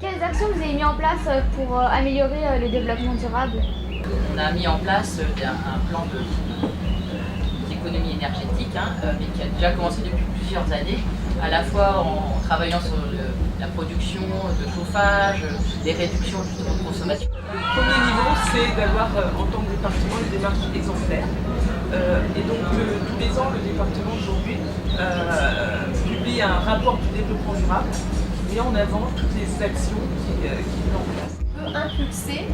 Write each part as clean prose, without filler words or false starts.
Quelles actions vous avez mis en place pour améliorer le développement durable? On a mis en place un plan d'économie énergétique, mais qui a déjà commencé depuis plusieurs années, à la fois en travaillant sur la production de chauffage, les réductions justement de consommation. Le premier niveau, c'est d'avoir en tant que département une démarche exemplaire. Et donc tous les ans, le département aujourd'hui publie un rapport du développement durable qui met en avant toutes les actions qu'il met en place. On peut impulser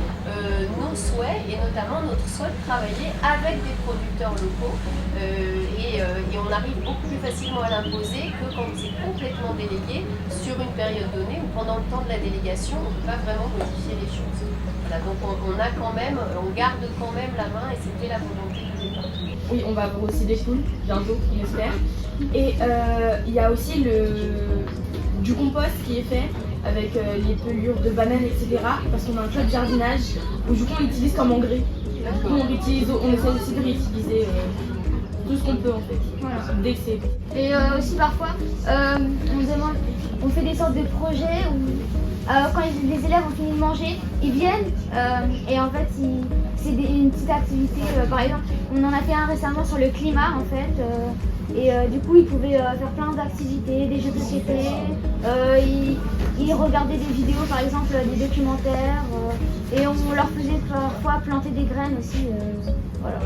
nos souhaits et notamment notre souhait de travailler avec des producteurs locaux et on arrive beaucoup plus facilement à l'imposer que quand c'est complètement délégué sur une période donnée ou pendant le temps de la délégation, on ne peut pas vraiment modifier les choses. Voilà, donc on garde quand même la main et c'était la volonté du département. Oui, on va avoir aussi des poules bientôt, on espère. Et il y a aussi du compost qui est fait avec les pelures de bananes, etc. Parce qu'on a un club de jardinage où du coup on l'utilise comme engrais. Du coup on essaie aussi de réutiliser tout ce qu'on peut en fait, voilà, dès que c'est. Et aussi parfois, on fait des sortes de projets où quand les élèves ont fini de manger, ils viennent et en fait c'est une petite activité. Par exemple, on en a fait un récemment sur le climat en fait. Et du coup, ils pouvaient faire plein d'activités, des jeux de société. Ils regardaient des vidéos, par exemple, des documentaires. Et on leur faisait parfois planter des graines aussi. Voilà.